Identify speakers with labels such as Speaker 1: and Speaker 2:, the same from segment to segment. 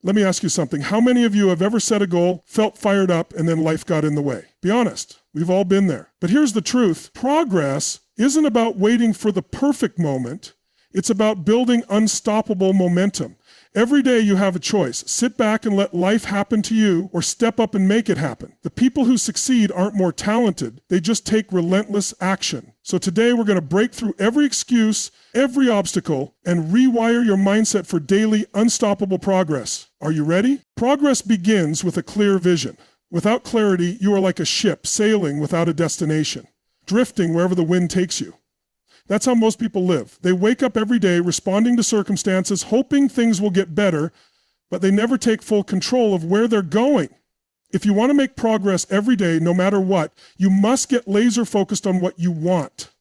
Speaker 1: Let me ask you something. How many of you have ever set a goal, felt fired up, and then life got in the way? Be honest. We've all been there. But here's the truth. Progress isn't about waiting for the perfect moment. It's about building unstoppable momentum. Every day you have a choice. Sit back and let life happen to you, or step up and make it happen. The people who succeed aren't more talented. They just take relentless action. So today we're going to break through every excuse, every obstacle, and rewire your mindset for daily unstoppable progress. Are you ready? Progress begins with a clear vision. Without clarity, you are like a ship sailing without a destination, drifting wherever the wind takes you. That's how most people live. They wake up every day responding to circumstances, hoping things will get better, but they never take full control of where they're going. If you want to make progress every day, no matter what, you must get laser focused on what you want.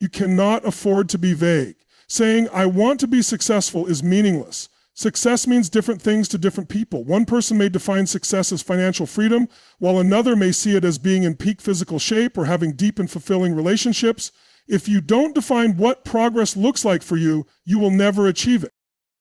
Speaker 1: You cannot afford to be vague. Saying, I want to be successful is meaningless. Success means different things to different people. One person may define success as financial freedom, while another may see it as being in peak physical shape or having deep and fulfilling relationships. If you don't define what progress looks like for you, you will never achieve it.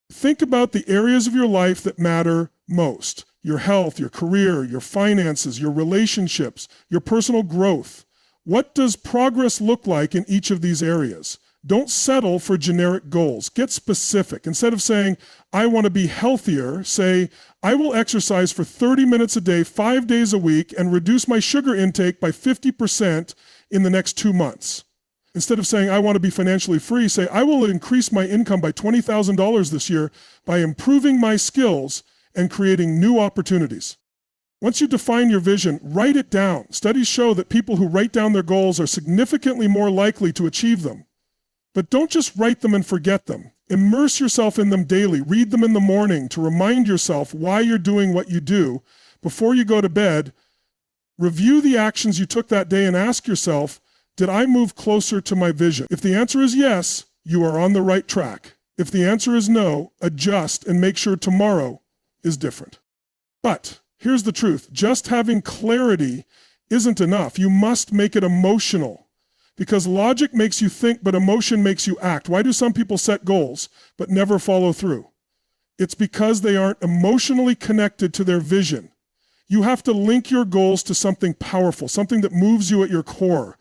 Speaker 1: Think about the areas of your life that matter most. Your health, your career, your finances, your relationships, your personal growth. What does progress look like in each of these areas? Don't settle for generic goals. Get specific. Instead of saying, I want to be healthier, say, I will exercise for 30 minutes a day, 5 days a week, and reduce my sugar intake by 50% in the next 2 months. Instead of saying, I want to be financially free, say, I will increase my income by $20,000 this year by improving my skills and creating new opportunities. Once you define your vision, write it down. Studies show that people who write down their goals are significantly more likely to achieve them. But don't just write them and forget them. Immerse yourself in them daily. Read them in the morning to remind yourself why you're doing what you do. Before you go to bed, review the actions you took that day and ask yourself, did I move closer to my vision? If the answer is yes, you are on the right track. If the answer is no, adjust and make sure tomorrow is different. But here's the truth. Just having clarity isn't enough. You must make it emotional, because logic makes you think, but emotion makes you act. Why do some people set goals but never follow through? It's because they aren't emotionally connected to their vision. You have to link your goals to something powerful, something that moves you at your core.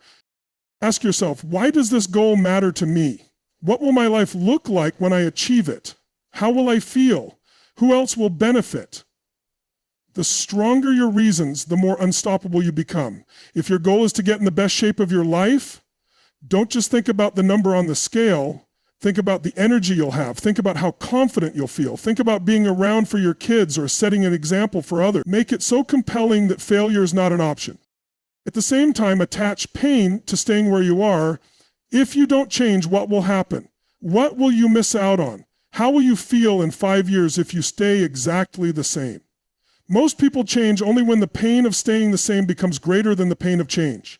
Speaker 1: Ask yourself, why does this goal matter to me? What will my life look like when I achieve it? How will I feel? Who else will benefit? The stronger your reasons, the more unstoppable you become. If your goal is to get in the best shape of your life, don't just think about the number on the scale. Think about the energy you'll have. Think about how confident you'll feel. Think about being around for your kids or setting an example for others. Make it so compelling that failure is not an option. At the same time, attach pain to staying where you are. If you don't change, what will happen? What will you miss out on? How will you feel in 5 years if you stay exactly the same? Most people change only when the pain of staying the same becomes greater than the pain of change.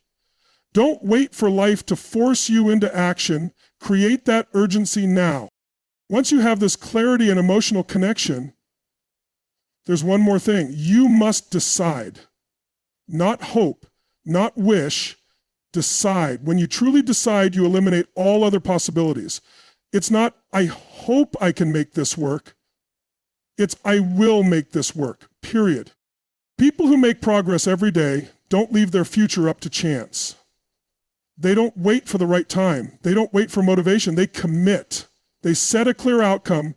Speaker 1: Don't wait for life to force you into action. Create that urgency now. Once you have this clarity and emotional connection, there's one more thing. You must decide, not hope. Not wish, decide. When you truly decide, you eliminate all other possibilities. It's not, I hope I can make this work. It's, I will make this work, period. People who make progress every day don't leave their future up to chance. They don't wait for the right time. They don't wait for motivation. They commit. They set a clear outcome.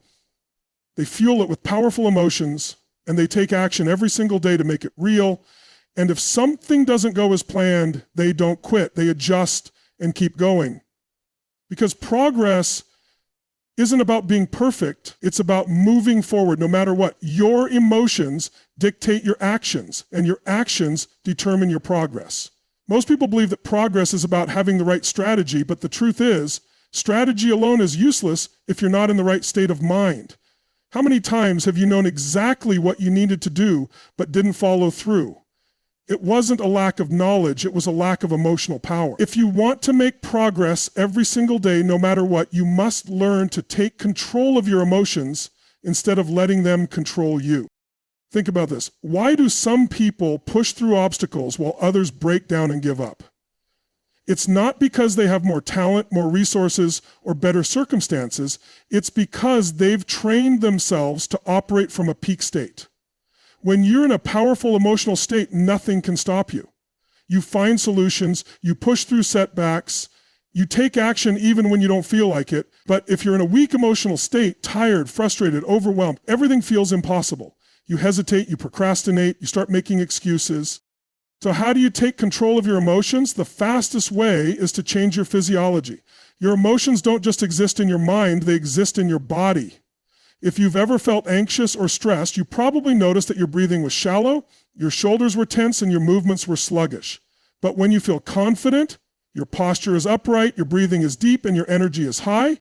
Speaker 1: They fuel it with powerful emotions, and they take action every single day to make it real. And if something doesn't go as planned, they don't quit. They adjust and keep going. Because progress isn't about being perfect. It's about moving forward no matter what. Your emotions dictate your actions, and your actions determine your progress. Most people believe that progress is about having the right strategy, but the truth is, strategy alone is useless if you're not in the right state of mind. How many times have you known exactly what you needed to do, but didn't follow through? It wasn't a lack of knowledge, it was a lack of emotional power. If you want to make progress every single day, no matter what, you must learn to take control of your emotions instead of letting them control you. Think about this. Why do some people push through obstacles while others break down and give up? It's not because they have more talent, more resources, or better circumstances. It's because they've trained themselves to operate from a peak state. When you're in a powerful emotional state, nothing can stop you. You find solutions, you push through setbacks, you take action even when you don't feel like it. But if you're in a weak emotional state, tired, frustrated, overwhelmed, everything feels impossible. You hesitate, you procrastinate, you start making excuses. So how do you take control of your emotions? The fastest way is to change your physiology. Your emotions don't just exist in your mind, they exist in your body. If you've ever felt anxious or stressed, you probably noticed that your breathing was shallow, your shoulders were tense, and your movements were sluggish. But when you feel confident, your posture is upright, your breathing is deep, and your energy is high,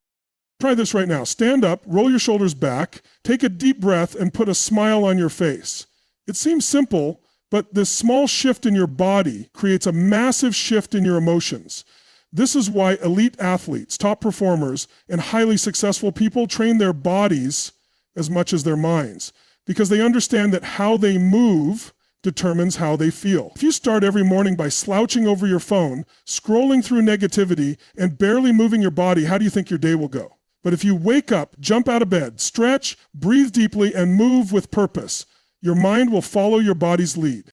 Speaker 1: try this right now. Stand up, roll your shoulders back, take a deep breath, and put a smile on your face. It seems simple, but this small shift in your body creates a massive shift in your emotions. This is why elite athletes, top performers, and highly successful people train their bodies as much as their minds, because they understand that how they move determines how they feel. If you start every morning by slouching over your phone, scrolling through negativity, and barely moving your body, how do you think your day will go? But if you wake up, jump out of bed, stretch, breathe deeply, and move with purpose, your mind will follow your body's lead.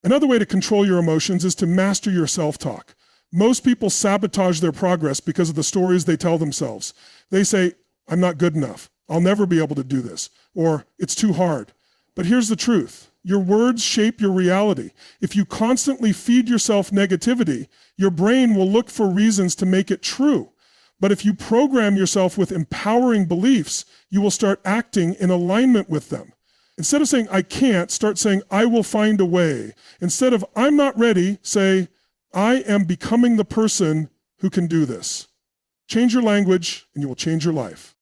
Speaker 1: Another way to control your emotions is to master your self-talk. Most people sabotage their progress because of the stories they tell themselves. They say, I'm not good enough. I'll never be able to do this. Or, it's too hard. But here's the truth. Your words shape your reality. If you constantly feed yourself negativity, your brain will look for reasons to make it true. But if you program yourself with empowering beliefs, you will start acting in alignment with them. Instead of saying, I can't, start saying, I will find a way. Instead of, I'm not ready, say, I am becoming the person who can do this. Change your language, and you will change your life.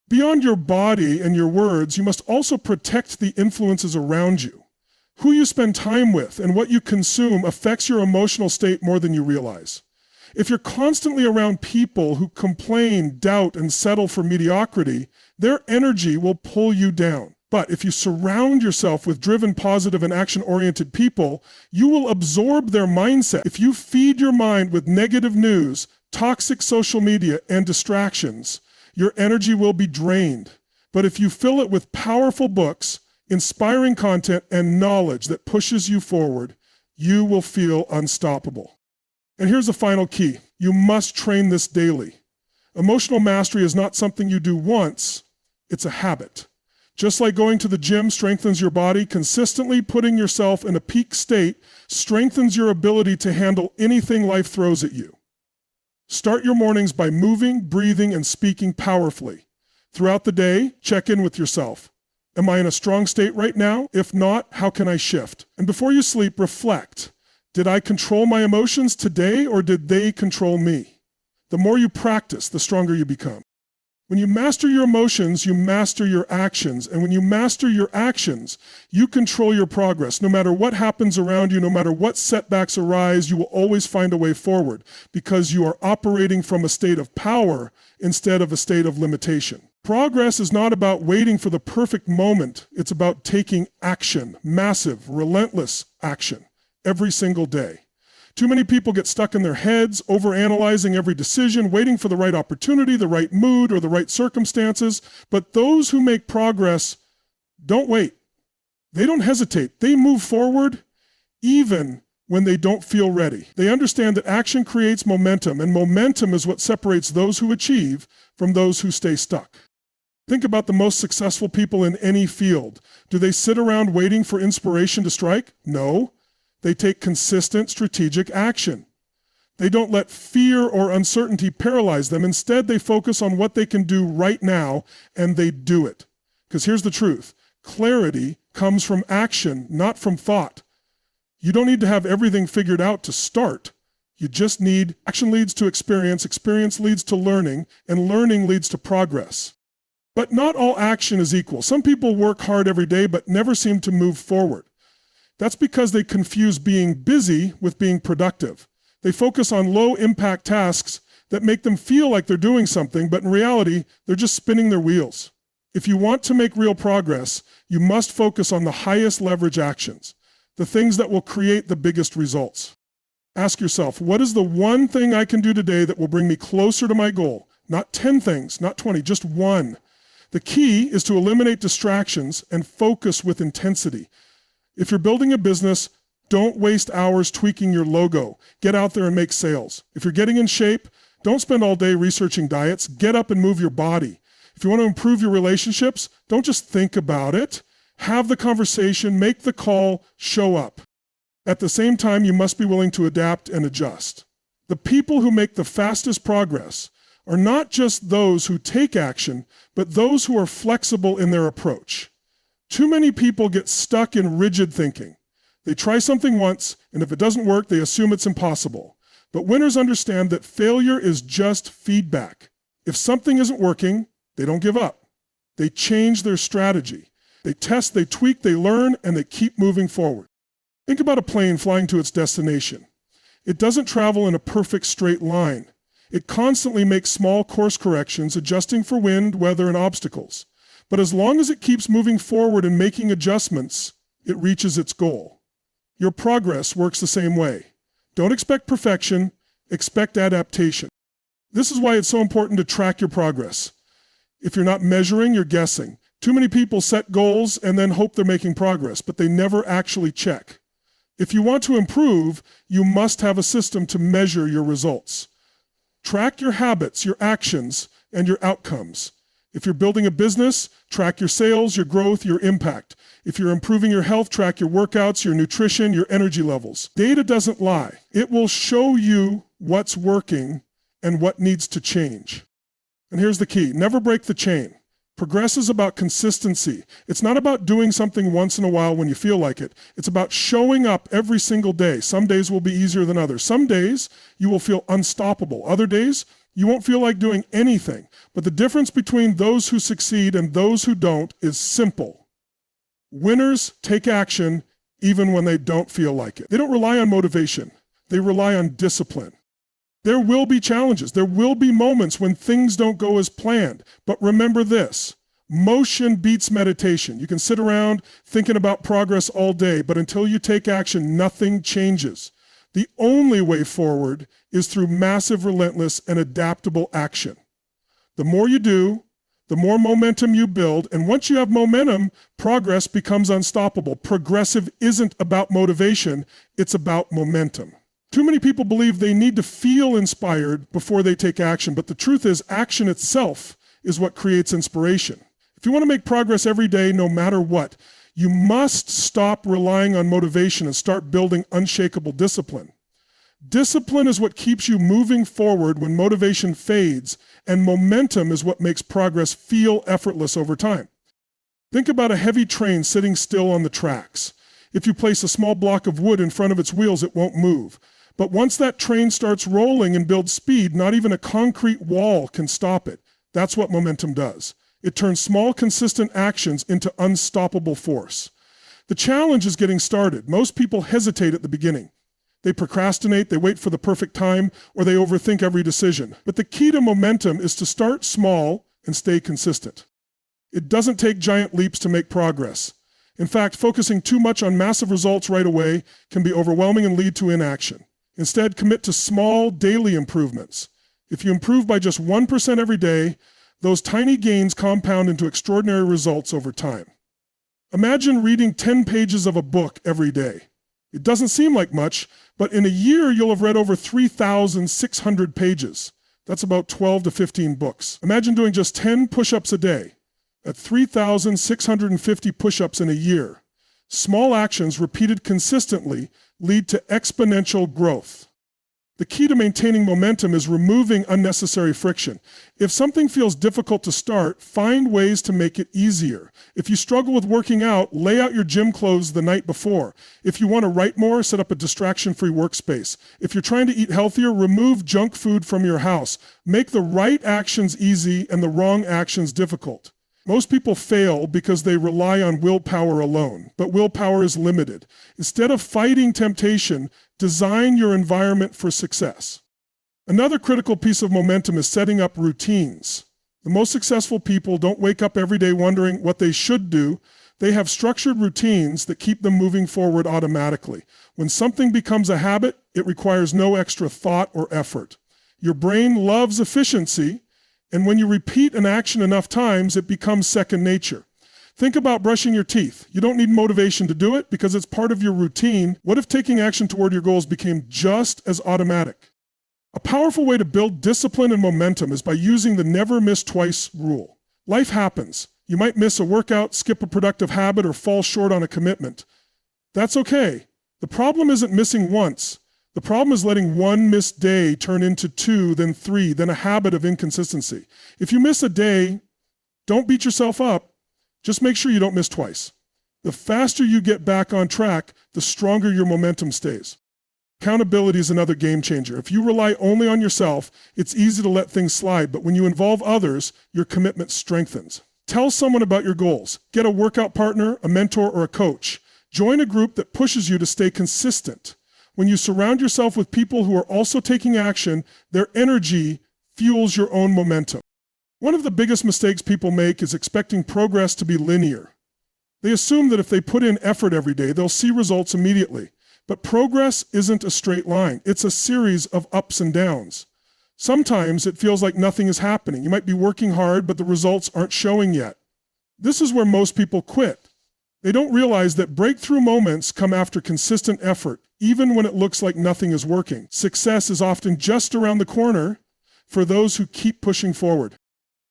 Speaker 1: Beyond your body and your words, you must also protect the influences around you. Who you spend time with and what you consume affects your emotional state more than you realize. If you're constantly around people who complain, doubt, and settle for mediocrity, their energy will pull you down. But if you surround yourself with driven, positive, and action-oriented people, you will absorb their mindset. If you feed your mind with negative news, toxic social media, and distractions, your energy will be drained. But if you fill it with powerful books, inspiring content, and knowledge that pushes you forward, you will feel unstoppable. And here's the final key. You must train this daily. Emotional mastery is not something you do once, it's a habit. Just like going to the gym strengthens your body, consistently putting yourself in a peak state strengthens your ability to handle anything life throws at you. Start your mornings by moving, breathing, and speaking powerfully. Throughout the day, check in with yourself. Am I in a strong state right now? If not, how can I shift? And before you sleep, reflect. Did I control my emotions today, or did they control me? The more you practice, the stronger you become. When you master your emotions, you master your actions. And when you master your actions, you control your progress. No matter what happens around you, no matter what setbacks arise, you will always find a way forward because you are operating from a state of power instead of a state of limitation. Progress is not about waiting for the perfect moment. It's about taking action, massive, relentless action, every single day. Too many people get stuck in their heads, overanalyzing every decision, waiting for the right opportunity, the right mood, or the right circumstances. But those who make progress don't wait. They don't hesitate. They move forward even when they don't feel ready. They understand that action creates momentum, and momentum is what separates those who achieve from those who stay stuck. Think about the most successful people in any field. Do they sit around waiting for inspiration to strike? No. They take consistent strategic action. They don't let fear or uncertainty paralyze them. Instead, they focus on what they can do right now, and they do it. Because here's the truth. Clarity comes from action, not from thought. You don't need to have everything figured out to start. You just need action leads to experience leads to learning, and learning leads to progress. But not all action is equal. Some people work hard every day but never seem to move forward. That's because they confuse being busy with being productive. They focus on low-impact tasks that make them feel like they're doing something, but in reality, they're just spinning their wheels. If you want to make real progress, you must focus on the highest leverage actions, the things that will create the biggest results. Ask yourself, what is the one thing I can do today that will bring me closer to my goal? Not 10 things, not 20, just one. The key is to eliminate distractions and focus with intensity. If you're building a business, don't waste hours tweaking your logo. Get out there and make sales. If you're getting in shape, don't spend all day researching diets. Get up and move your body. If you want to improve your relationships, don't just think about it. Have the conversation, make the call, show up. At the same time, you must be willing to adapt and adjust. The people who make the fastest progress are not just those who take action, but those who are flexible in their approach. Too many people get stuck in rigid thinking. They try something once, and if it doesn't work, they assume it's impossible. But winners understand that failure is just feedback. If something isn't working, they don't give up. They change their strategy. They test, they tweak, they learn, and they keep moving forward. Think about a plane flying to its destination. It doesn't travel in a perfect straight line. It constantly makes small course corrections, adjusting for wind, weather, and obstacles. But as long as it keeps moving forward and making adjustments, it reaches its goal. Your progress works the same way. Don't expect perfection, expect adaptation. This is why it's so important to track your progress. If you're not measuring, you're guessing. Too many people set goals and then hope they're making progress, but they never actually check. If you want to improve, you must have a system to measure your results. Track your habits, your actions, and your outcomes. If you're building a business, track your sales, your growth, your impact. If you're improving your health, track your workouts, your nutrition, your energy levels. Data doesn't lie. It will show you what's working and what needs to change. And here's the key: never break the chain. Progress is about consistency. It's not about doing something once in a while when you feel like it. It's about showing up every single day. Some days will be easier than others. Some days you will feel unstoppable. Other days you won't feel like doing anything. But the difference between those who succeed and those who don't is simple. Winners take action even when they don't feel like it. They don't rely on motivation. They rely on discipline. There will be challenges. There will be moments when things don't go as planned. But remember this: motion beats meditation. You can sit around thinking about progress all day, but until you take action, nothing changes. The only way forward is through massive, relentless, and adaptable action. The more you do, the more momentum you build, and once you have momentum, progress becomes unstoppable. Progressive isn't about motivation, it's about momentum. Too many people believe they need to feel inspired before they take action, but the truth is, action itself is what creates inspiration. If you want to make progress every day, no matter what, you must stop relying on motivation and start building unshakable discipline. Discipline is what keeps you moving forward when motivation fades, and momentum is what makes progress feel effortless over time. Think about a heavy train sitting still on the tracks. If you place a small block of wood in front of its wheels, it won't move. But once that train starts rolling and builds speed, not even a concrete wall can stop it. That's what momentum does. It turns small, consistent actions into unstoppable force. The challenge is getting started. Most people hesitate at the beginning. They procrastinate, they wait for the perfect time, or they overthink every decision. But the key to momentum is to start small and stay consistent. It doesn't take giant leaps to make progress. In fact, focusing too much on massive results right away can be overwhelming and lead to inaction. Instead, commit to small daily improvements. If you improve by just 1% every day, those tiny gains compound into extraordinary results over time. Imagine reading 10 pages of a book every day. It doesn't seem like much, but in a year you'll have read over 3,600 pages. That's about 12 to 15 books. Imagine doing just 10 push-ups a day. At 3,650 push-ups in a year. Small actions repeated consistently lead to exponential growth. The key to maintaining momentum is removing unnecessary friction. If something feels difficult to start, find ways to make it easier. If you struggle with working out, lay out your gym clothes the night before. If you want to write more, set up a distraction-free workspace. If you're trying to eat healthier, remove junk food from your house. Make the right actions easy and the wrong actions difficult. Most people fail because they rely on willpower alone, but willpower is limited. Instead of fighting temptation, design your environment for success. Another critical piece of momentum is setting up routines. The most successful people don't wake up every day wondering what they should do. They have structured routines that keep them moving forward automatically. When something becomes a habit, it requires no extra thought or effort. Your brain loves efficiency, and when you repeat an action enough times, it becomes second nature. Think about brushing your teeth. You don't need motivation to do it because it's part of your routine. What if taking action toward your goals became just as automatic? A powerful way to build discipline and momentum is by using the never miss twice rule. Life happens. You might miss a workout, skip a productive habit, or fall short on a commitment. That's okay. The problem isn't missing once. The problem is letting one missed day turn into 2, then 3, then a habit of inconsistency. If you miss a day, don't beat yourself up. Just make sure you don't miss twice. The faster you get back on track, the stronger your momentum stays. Accountability is another game changer. If you rely only on yourself, it's easy to let things slide, but when you involve others, your commitment strengthens. Tell someone about your goals. Get a workout partner, a mentor, or a coach. Join a group that pushes you to stay consistent. When you surround yourself with people who are also taking action, their energy fuels your own momentum. One of the biggest mistakes people make is expecting progress to be linear. They assume that if they put in effort every day, they'll see results immediately. But progress isn't a straight line. It's a series of ups and downs. Sometimes it feels like nothing is happening. You might be working hard, but the results aren't showing yet. This is where most people quit. They don't realize that breakthrough moments come after consistent effort, even when it looks like nothing is working. Success is often just around the corner for those who keep pushing forward.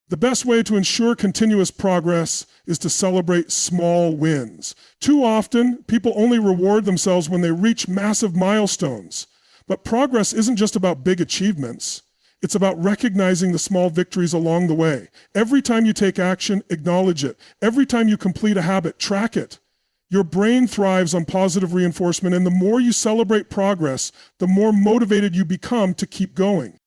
Speaker 1: The best way to ensure continuous progress is to celebrate small wins. Too often, people only reward themselves when they reach massive milestones. But progress isn't just about big achievements. It's about recognizing the small victories along the way. Every time you take action, acknowledge it. Every time you complete a habit, track it. Your brain thrives on positive reinforcement, and the more you celebrate progress, the more motivated you become to keep going.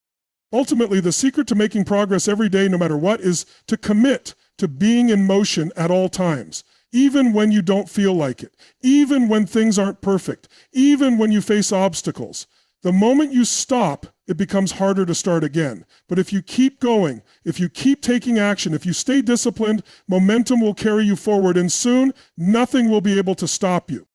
Speaker 1: Ultimately, the secret to making progress every day, no matter what, is to commit to being in motion at all times, even when you don't feel like it, even when things aren't perfect, even when you face obstacles. The moment you stop, it becomes harder to start again. But if you keep going, if you keep taking action, if you stay disciplined, momentum will carry you forward, and soon, nothing will be able to stop you.